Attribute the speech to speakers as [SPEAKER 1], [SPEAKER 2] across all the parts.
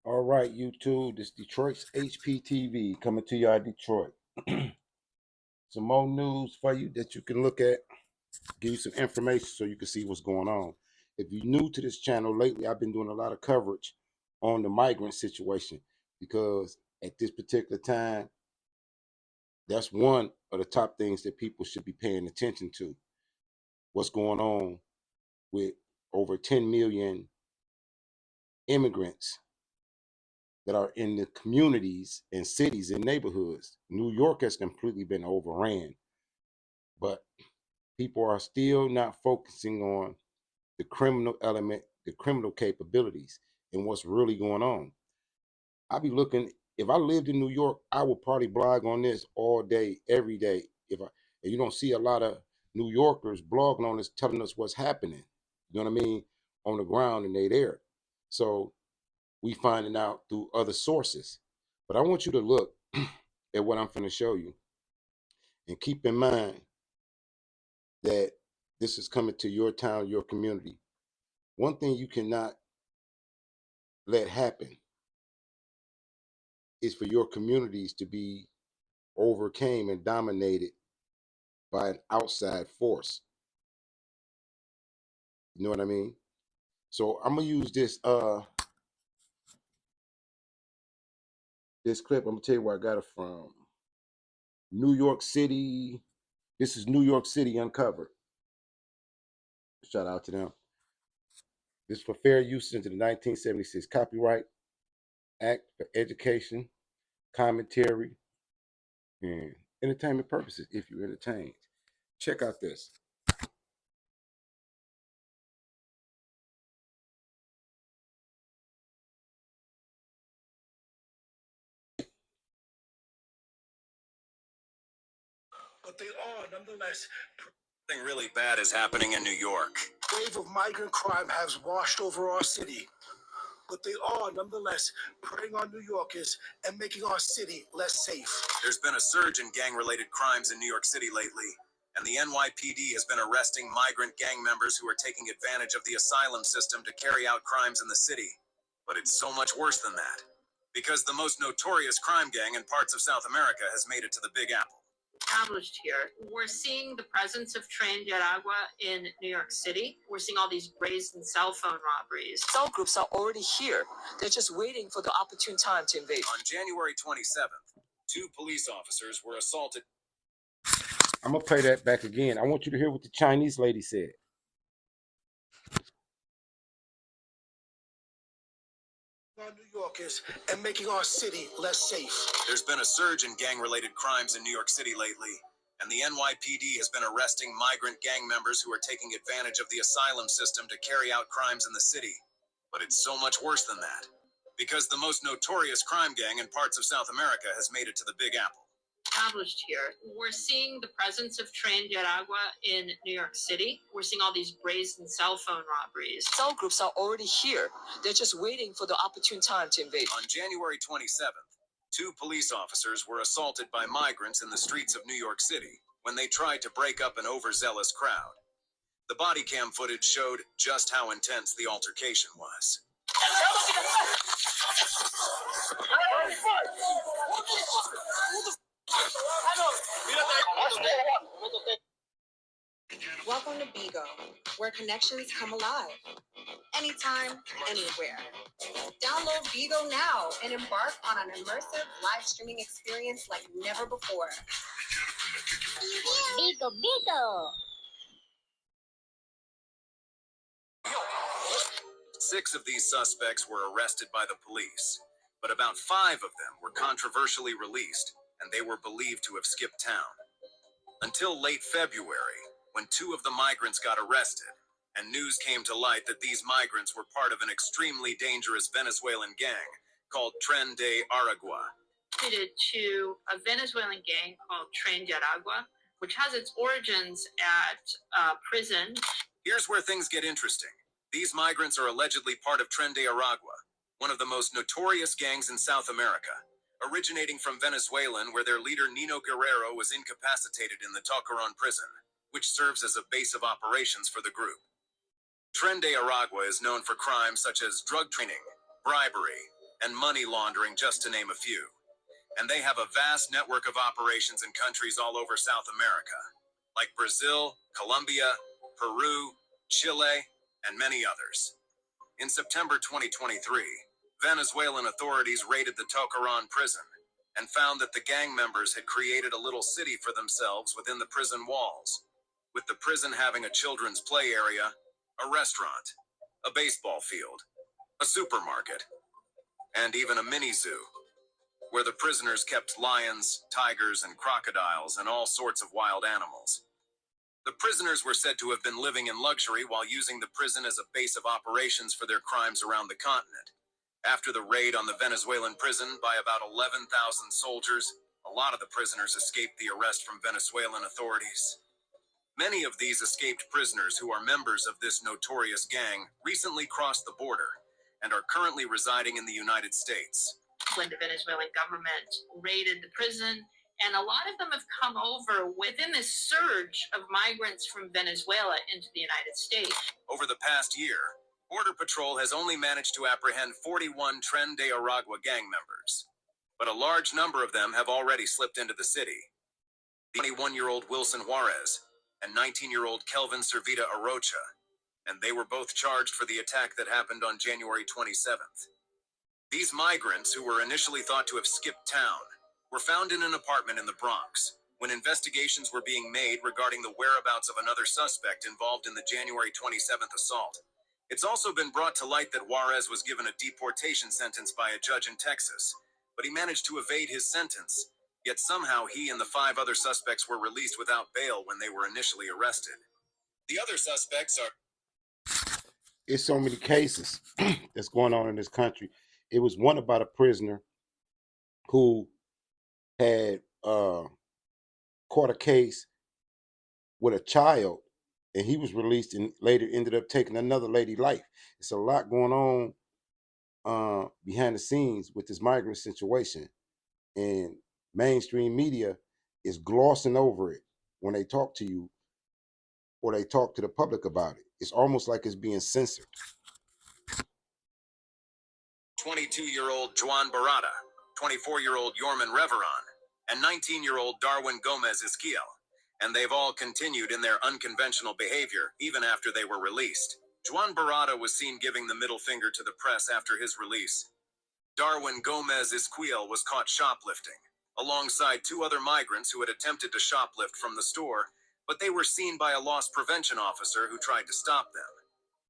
[SPEAKER 1] All right, YouTube. This Detroit's HPTV coming to you out of Detroit. Some more news for you that you can look at, give you some information so you can see what's going on. If you're new to this channel lately, I've been doing a lot of coverage on the migrant situation because at this particular time, that's one of the top things that people should be paying attention to. What's going on with over 10 million immigrants that are in the communities and cities and neighborhoods. New York has completely been overran, but people are still not focusing on the criminal element, the criminal capabilities, and what's really going on. I be looking. If I lived in New York, I would probably blog on this all day, every day. And you don't see a lot of New Yorkers blogging on this, telling us what's happening. You know what I mean? On the ground, and they there. So we finding out through other sources. But I want you to look at what I'm going to show you, and keep in mind that this is coming to your town, your community. One thing you cannot let happen is for your communities to be overcame and dominated by an outside force. You know what I mean? So I'm gonna use this clip. I'm gonna tell you where I got it from. New York City. This is New York City Uncovered. Shout out to them. This is for fair use into the 1976 Copyright Act for education, commentary, and entertainment purposes if you're entertained. Check out this.
[SPEAKER 2] But they are nonetheless. Something really bad is happening in New York. A wave of migrant crime has washed over our city, but they are nonetheless preying on New Yorkers and making our city less safe. There's been a surge in gang-related crimes in New York City lately, and the NYPD has been arresting migrant gang members who are taking advantage of the asylum system to carry out crimes in the city. But it's so much worse than that, because the most notorious crime gang in parts of South America has made it to the Big Apple.
[SPEAKER 3] Established here. We're seeing the presence of Tren de Aragua in New York City. We're seeing all these brazen cell phone robberies.
[SPEAKER 4] Cell groups are already here. They're just waiting for the opportune time to invade.
[SPEAKER 2] On January 27th, 2 police officers were assaulted.
[SPEAKER 1] I'm gonna play that back again. I want you to hear what the Chinese lady said.
[SPEAKER 2] On New Yorkers and making our city less safe. There's been a surge in gang-related crimes in New York City lately, and the NYPD has been arresting migrant gang members who are taking advantage of the asylum system to carry out crimes in the city. But it's so much worse than that, because the most notorious crime gang in parts of South America has made it to the Big Apple.
[SPEAKER 3] Established here. We're seeing the presence of Tren de Aragua in New York City. We're seeing all these brazen cell phone robberies.
[SPEAKER 4] Cell groups are already here. They're just waiting for the opportune time to invade.
[SPEAKER 2] On January 27th, 2 police officers were assaulted by migrants in the streets of New York City when they tried to break up an overzealous crowd. The body cam footage showed just how intense the altercation was.
[SPEAKER 5] Welcome to Bigo, where connections come alive. Anytime, anywhere. Download Bigo now and embark on an immersive live streaming experience like never before.
[SPEAKER 6] Bigo, Bigo.
[SPEAKER 2] 6 of these suspects were arrested by the police, but about 5 of them were controversially released, and they were believed to have skipped town. Until late February, when 2 of the migrants got arrested, and news came to light that these migrants were part of an extremely dangerous Venezuelan gang called Tren de Aragua.
[SPEAKER 3] To a Venezuelan gang called Tren de Aragua, which has its origins at a prison.
[SPEAKER 2] Here's where things get interesting. These migrants are allegedly part of Tren de Aragua, one of the most notorious gangs in South America, originating from Venezuela, where their leader Nino Guerrero was incapacitated in the Tocaron prison, which serves as a base of operations for the group. Tren de Aragua is known for crimes such as drug training, bribery, and money laundering, just to name a few. And they have a vast network of operations in countries all over South America, like Brazil, Colombia, Peru, Chile, and many others. In September 2023, Venezuelan authorities raided the Tocaron prison and found that the gang members had created a little city for themselves within the prison walls, with the prison having a children's play area, a restaurant, a baseball field, a supermarket, and even a mini zoo, where the prisoners kept lions, tigers, and crocodiles, and all sorts of wild animals. The prisoners were said to have been living in luxury while using the prison as a base of operations for their crimes around the continent. After the raid on the Venezuelan prison by about 11,000 soldiers, a lot of the prisoners escaped the arrest from Venezuelan authorities. Many of these escaped prisoners who are members of this notorious gang recently crossed the border and are currently residing in the United States.
[SPEAKER 3] When the Venezuelan government raided the prison, and a lot of them have come over within this surge of migrants from Venezuela into the United States.
[SPEAKER 2] Over the past year, Border Patrol has only managed to apprehend 41 Tren de Aragua gang members, but a large number of them have already slipped into the city. The 21-year-old Wilson Juarez and 19-year-old Kelvin Servita Arocha, and they were both charged for the attack that happened on January 27th. These migrants, who were initially thought to have skipped town, were found in an apartment in the Bronx when investigations were being made regarding the whereabouts of another suspect involved in the January 27th assault. It's also been brought to light that Juarez was given a deportation sentence by a judge in Texas, but he managed to evade his sentence, yet somehow he and the 5 other suspects were released without bail when they were initially arrested. The other suspects are...
[SPEAKER 1] It's so many cases that's going on in this country. It was one about a prisoner who had caught a case with a child, and he was released and later ended up taking another lady's life. It's a lot going on behind the scenes with this migrant situation, and mainstream media is glossing over it when they talk to you or they talk to the public about it. It's almost like it's being censored.
[SPEAKER 2] 22-year-old Juan Barada, 24-year-old Yorman Reveron, and 19-year-old Darwin Gomez Esquiel, and they've all continued in their unconventional behavior even after they were released. Juan Barada was seen giving the middle finger to the press after his release. Darwin Gomez Esquiel was caught shoplifting, alongside 2 other migrants who had attempted to shoplift from the store, but they were seen by a loss prevention officer who tried to stop them.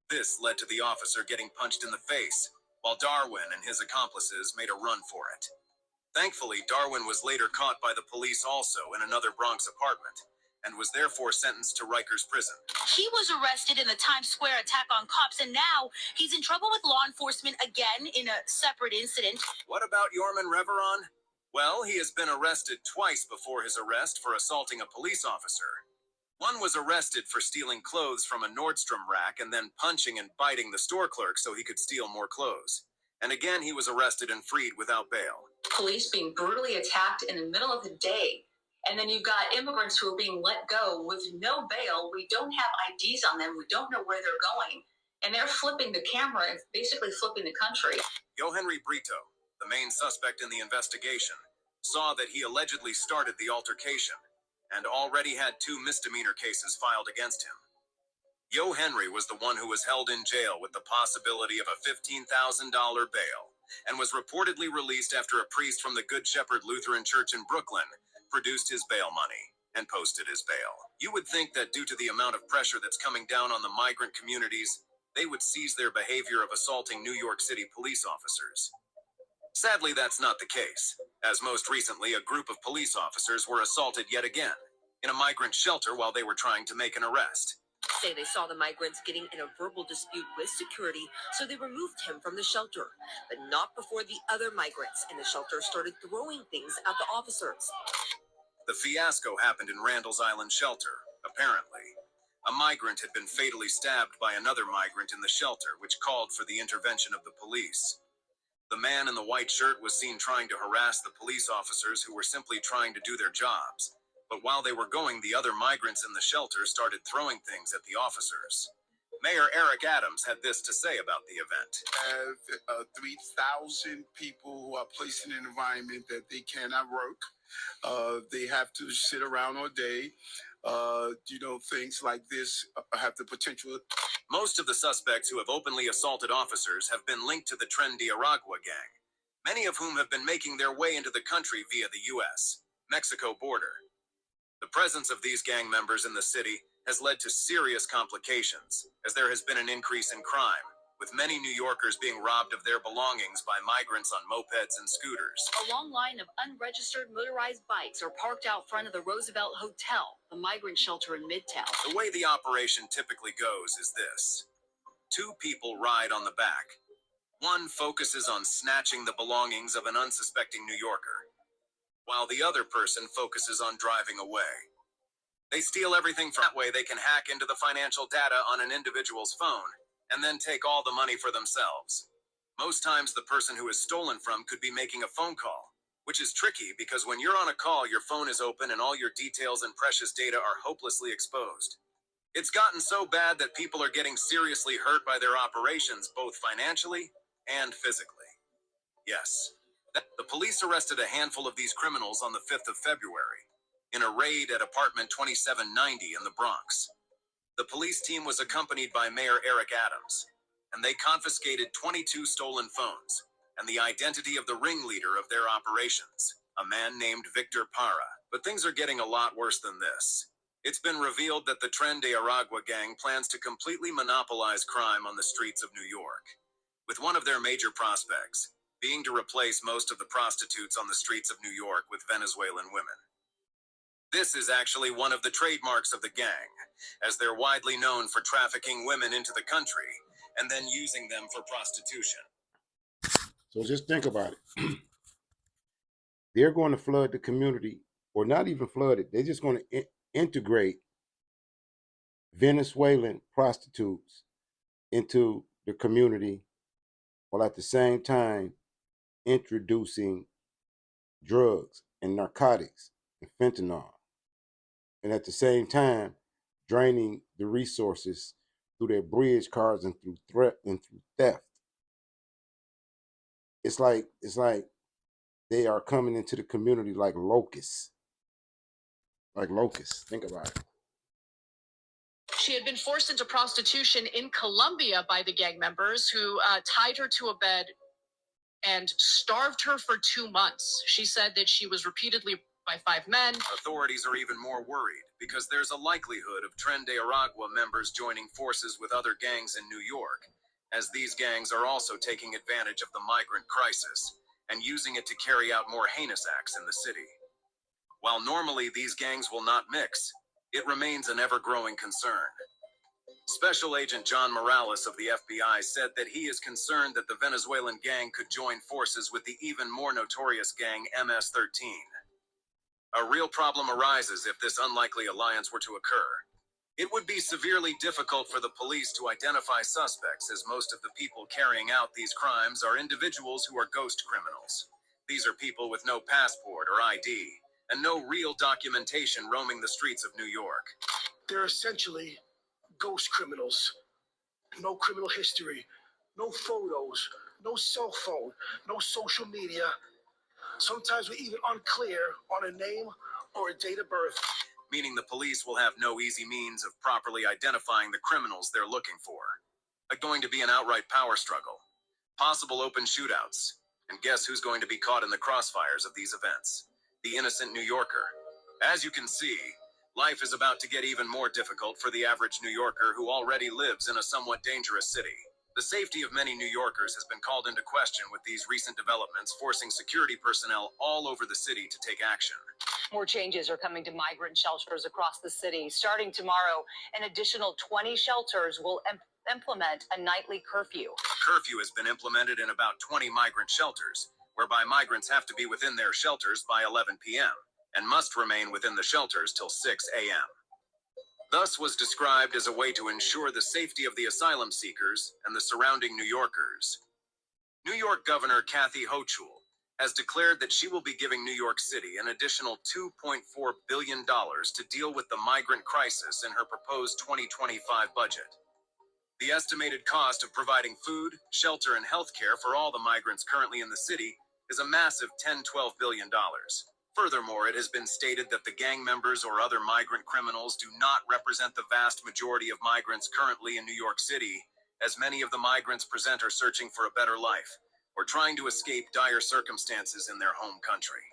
[SPEAKER 2] This led to the officer getting punched in the face, while Darwin and his accomplices made a run for it. Thankfully, Darwin was later caught by the police also in another Bronx apartment, and was therefore sentenced to Rikers Prison.
[SPEAKER 6] He was arrested in the Times Square attack on cops, and now he's in trouble with law enforcement again in a separate incident.
[SPEAKER 2] What about Yorman Reveron? Well, he has been arrested twice before his arrest for assaulting a police officer. One was arrested for stealing clothes from a Nordstrom rack and then punching and biting the store clerk so he could steal more clothes. And again, he was arrested and freed without bail.
[SPEAKER 4] Police being brutally attacked in the middle of the day. And then you've got immigrants who are being let go with no bail. We don't have IDs on them. We don't know where they're going. And they're flipping the camera and basically flipping the country.
[SPEAKER 2] Yohenry Brito, the main suspect in the investigation, saw that he allegedly started the altercation and already had 2 misdemeanor cases filed against him. Yohenry was the one who was held in jail with the possibility of a $15,000 bail and was reportedly released after a priest from the Good Shepherd Lutheran Church in Brooklyn produced his bail money and posted his bail. You would think that due to the amount of pressure that's coming down on the migrant communities, they would cease their behavior of assaulting New York City police officers. Sadly, that's not the case, as most recently a group of police officers were assaulted yet again in a migrant shelter while they were trying to make an arrest.
[SPEAKER 6] Say they saw the migrants getting in a verbal dispute with security, so they removed him from the shelter, but not before the other migrants in the shelter started throwing things at the officers.
[SPEAKER 2] The fiasco happened in Randall's Island shelter, apparently. A migrant had been fatally stabbed by another migrant in the shelter, which called for the intervention of the police. The man in the white shirt was seen trying to harass the police officers who were simply trying to do their jobs. But while they were going, the other migrants in the shelter started throwing things at the officers. Mayor Eric Adams had this to say about the event.
[SPEAKER 7] Have 3,000 people who are placed in an environment that they cannot work. They have to sit around all day. Things like this have the potential.
[SPEAKER 2] Most of the suspects who have openly assaulted officers have been linked to the Tren de Aragua gang, many of whom have been making their way into the country via the U.S.-Mexico border. The presence of these gang members in the city has led to serious complications, as there has been an increase in crime, with many New Yorkers being robbed of their belongings by migrants on mopeds and scooters.
[SPEAKER 6] A long line of unregistered motorized bikes are parked out front of the Roosevelt Hotel, the migrant shelter in Midtown.
[SPEAKER 2] The way the operation typically goes is this. 2 people ride on the back. One focuses on snatching the belongings of an unsuspecting New Yorker, while the other person focuses on driving away. They steal everything from that way they can hack into the financial data on an individual's phone and then take all the money for themselves. Most times the person who is stolen from could be making a phone call, which is tricky because when you're on a call, your phone is open and all your details and precious data are hopelessly exposed. It's gotten so bad that people are getting seriously hurt by their operations, both financially and physically. Yes, the police arrested a handful of these criminals on the 5th of February in a raid at apartment 2790 in the Bronx. The police team was accompanied by Mayor Eric Adams, and they confiscated 22 stolen phones and the identity of the ringleader of their operations, a man named Victor Parra. But things are getting a lot worse than this. It's been revealed that the Tren de Aragua gang plans to completely monopolize crime on the streets of New York, with one of their major prospects being to replace most of the prostitutes on the streets of New York with Venezuelan women. This is actually one of the trademarks of the gang, as they're widely known for trafficking women into the country and then using them for prostitution.
[SPEAKER 1] So just think about it. They're going to flood the community, or not even flood it. They're just going to integrate Venezuelan prostitutes into the community, while at the same time introducing drugs and narcotics and fentanyl, and at the same time draining the resources through their bridge cards and through threat and through theft. It's like they are coming into the community like locusts. Like locusts. Think about it.
[SPEAKER 3] She had been forced into prostitution in Colombia by the gang members who tied her to a bed and starved her for 2 months. She said that she was repeatedly by 5 men.
[SPEAKER 2] Authorities are even more worried because there's a likelihood of Tren de Aragua members joining forces with other gangs in New York, as these gangs are also taking advantage of the migrant crisis and using it to carry out more heinous acts in the city. While normally these gangs will not mix, it remains an ever-growing concern. Special Agent John Morales of the FBI said that he is concerned that the Venezuelan gang could join forces with the even more notorious gang MS-13. A real problem arises if this unlikely alliance were to occur. It would be severely difficult for the police to identify suspects, as most of the people carrying out these crimes are individuals who are ghost criminals. These are people with no passport or ID, and no real documentation roaming the streets of New York.
[SPEAKER 7] They're essentially ghost criminals. No criminal history, no photos, no cell phone, no social media. Sometimes we're even unclear on a name or a date of birth.
[SPEAKER 2] Meaning the police will have no easy means of properly identifying the criminals they're looking for. It's going to be an outright power struggle, possible open shootouts, and guess who's going to be caught in the crossfires of these events? The innocent New Yorker. As you can see, life is about to get even more difficult for the average New Yorker who already lives in a somewhat dangerous city. The safety of many New Yorkers has been called into question with these recent developments, forcing security personnel all over the city to take action.
[SPEAKER 6] More changes are coming to migrant shelters across the city. Starting tomorrow, an additional 20 shelters will implement a nightly curfew.
[SPEAKER 2] A curfew has been implemented in about 20 migrant shelters, whereby migrants have to be within their shelters by 11 p.m. and must remain within the shelters till 6 a.m. Thus was described as a way to ensure the safety of the asylum seekers and the surrounding New Yorkers. New York Governor Kathy Hochul has declared that she will be giving New York City an additional $2.4 billion to deal with the migrant crisis in her proposed 2025 budget.
[SPEAKER 3] The estimated cost of providing food, shelter, and health care for all the migrants currently in the city is a massive $10–12 billion. Furthermore, it has been stated that the gang members or other migrant criminals do not represent the vast majority of migrants currently in New York City, as many of the migrants present are searching for a better life or trying to escape dire circumstances in their home country.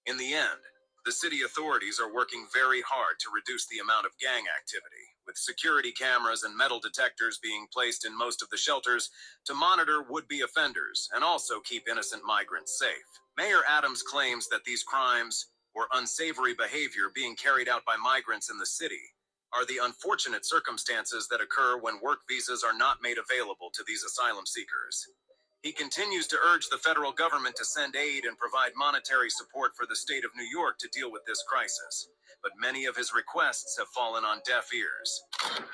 [SPEAKER 3] In the end, the city authorities are working very hard to reduce the amount of gang activity, with security cameras and metal detectors being placed in most of the shelters to monitor would-be offenders and also keep innocent migrants safe. Mayor Adams claims that these crimes, or unsavory behavior being carried out by migrants in the city, are the unfortunate circumstances that occur when work visas are not made available to these asylum seekers. He continues to urge the federal government to send aid and provide monetary support for the state of New York to deal with this crisis, but many of his requests have fallen on deaf ears.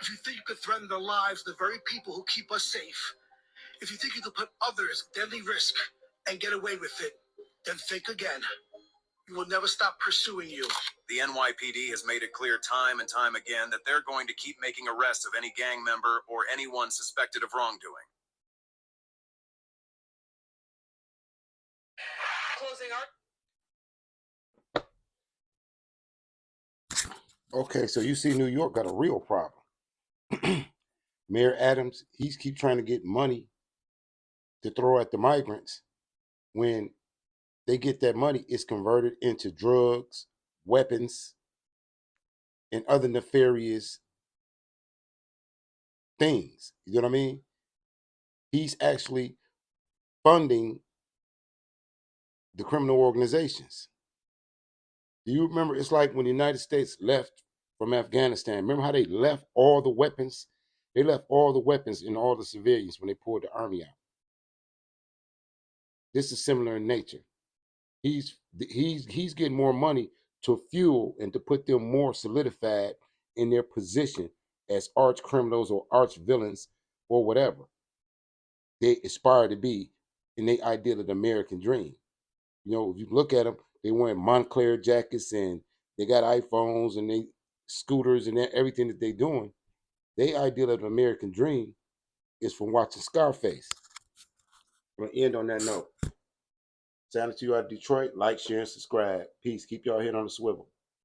[SPEAKER 7] If you think you could threaten the lives of the very people who keep us safe, if you think you could put others at deadly risk and get away with it, then think again. We will never stop pursuing you.
[SPEAKER 3] The NYPD has made it clear time and time again that they're going to keep making arrests of any gang member or anyone suspected of wrongdoing.
[SPEAKER 6] Closing
[SPEAKER 1] Okay, so you see New York got a real problem. Mayor Adams, he's keep trying to get money to throw at the migrants. When they get that money, it's converted into drugs, weapons, and other nefarious things. You know what I mean? He's actually funding the criminal organizations. Do you remember? It's like when the United States left from Afghanistan. Remember how they left all the weapons? They left all the weapons and all the civilians when they pulled the army out. This is similar in nature. He's getting more money to fuel and to put them more solidified in their position as arch criminals or arch villains or whatever they aspire to be in their ideal of the American dream. You know, if you look at them, they wearing Montclair jackets and they got iPhones and they scooters and everything that they doing. Their ideal of the American dream is from watching Scarface. I'm gonna end on that note. Sounding to you out of Detroit. Like, share, and subscribe. Peace. Keep y'all head on the swivel.